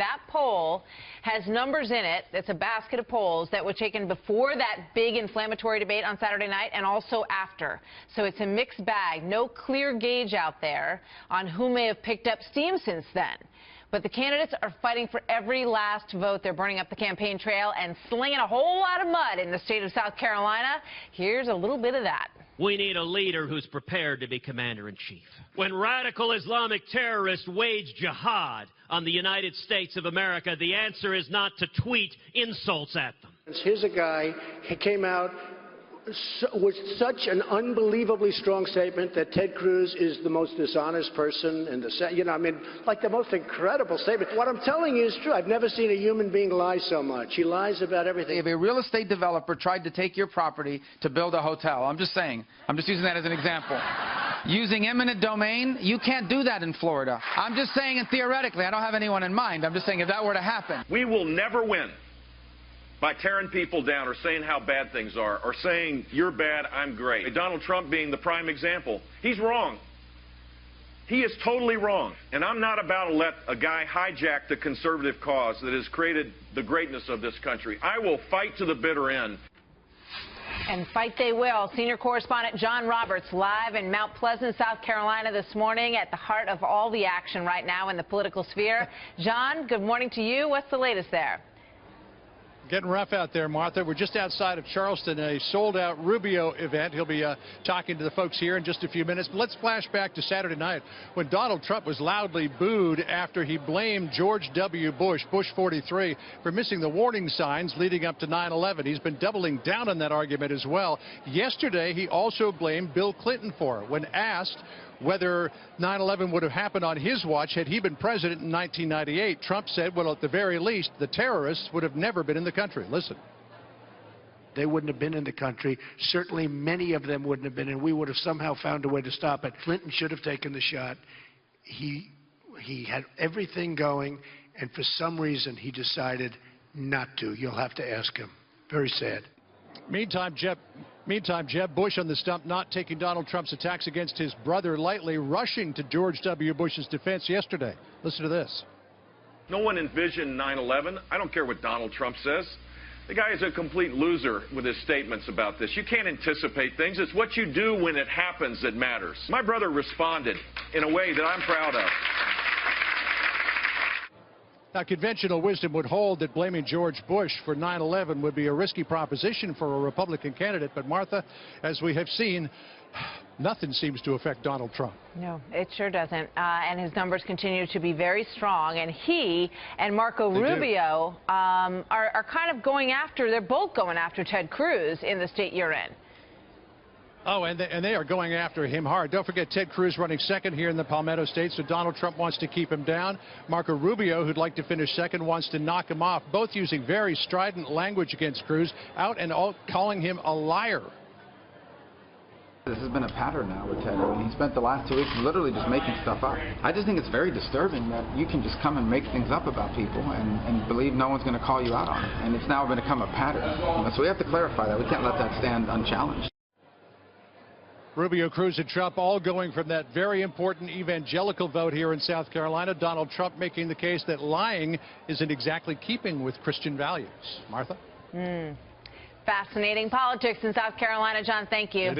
that poll has numbers in it. That's a basket of polls that were taken before that big inflammatory debate on Saturday night and also after. So it's a mixed bag. No clear gauge out there on who may have picked up steam since then. But the candidates are fighting for every last vote. They're burning up the campaign trail and slinging a whole lot of mud in the state of South Carolina. Here's a little bit of that. We need a leader who's prepared to be commander-in-chief. When radical Islamic terrorists wage jihad on the United States of America, the answer is not to tweet insults at them. Here's a guy, he came out with such an unbelievably strong statement that Ted Cruz is the most dishonest person in the, like the most incredible statement. What I'm telling you is true. I've never seen a human being lie so much. He lies about everything. If a real estate developer tried to take your property to build a hotel, I'm just saying, I'm just using that as an example. Using eminent domain, you can't do that in Florida. I'm just saying it theoretically. I don't have anyone in mind. I'm just saying if that were to happen. We will never win by tearing people down or saying how bad things are or saying you're bad, I'm great. Donald Trump being the prime example. He's wrong. He is totally wrong. And I'm not about to let a guy hijack the conservative cause that has created the greatness of this country. I will fight to the bitter end. And fight they will. Senior correspondent John Roberts live in Mount Pleasant, South Carolina this morning at the heart of all the action right now in the political sphere. John, good morning to you. What's the latest there? Getting rough out there, Martha. We're just outside of Charleston, a sold-out Rubio event. He'll be talking to the folks here in just a few minutes. But let's flash back to Saturday night when Donald Trump was loudly booed after he blamed George W. Bush, Bush 43, for missing the warning signs leading up to 9/11. He's been doubling down on that argument as well. Yesterday, he also blamed Bill Clinton for it. When asked whether 9/11 would have happened on his watch had he been president in 1998, Trump said, well, at the very least, the terrorists would have never been in the country. Listen. They wouldn't have been in the country. Certainly many of them wouldn't have been, and we would have somehow found a way to stop it. Clinton should have taken the shot. He had everything going, and for some reason he decided not to. You'll have to ask him. Very sad. Meantime, Jeb Bush on the stump, not taking Donald Trump's attacks against his brother lightly, rushing to George W. Bush's defense yesterday. Listen to this. No one envisioned 9/11. I don't care what Donald Trump says. The guy is a complete loser with his statements about this. You can't anticipate things. It's what you do when it happens that matters. My brother responded in a way that I'm proud of. Now, conventional wisdom would hold that blaming George Bush for 9/11 would be a risky proposition for a Republican candidate. But, Martha, as we have seen, nothing seems to affect Donald Trump. No, it sure doesn't. And his numbers continue to be very strong. And he and Marco Rubio are kind of going after, they're both going after Ted Cruz in the state you're in. Oh, and they are going after him hard. Don't forget, Ted Cruz running second here in the Palmetto State, so Donald Trump wants to keep him down. Marco Rubio, who'd like to finish second, wants to knock him off, both using very strident language against Cruz, out and out calling him a liar. This has been a pattern now with Ted. I mean, he spent the last 2 weeks literally just making stuff up. I just think it's very disturbing that you can just come and make things up about people and believe no one's going to call you out on it. And it's now become a pattern. So we have to clarify that. We can't let that stand unchallenged. Rubio, Cruz, and Trump all going from that very important evangelical vote here in South Carolina. Donald Trump making the case that lying isn't exactly keeping with Christian values. Martha? Fascinating politics in South Carolina. John, thank you.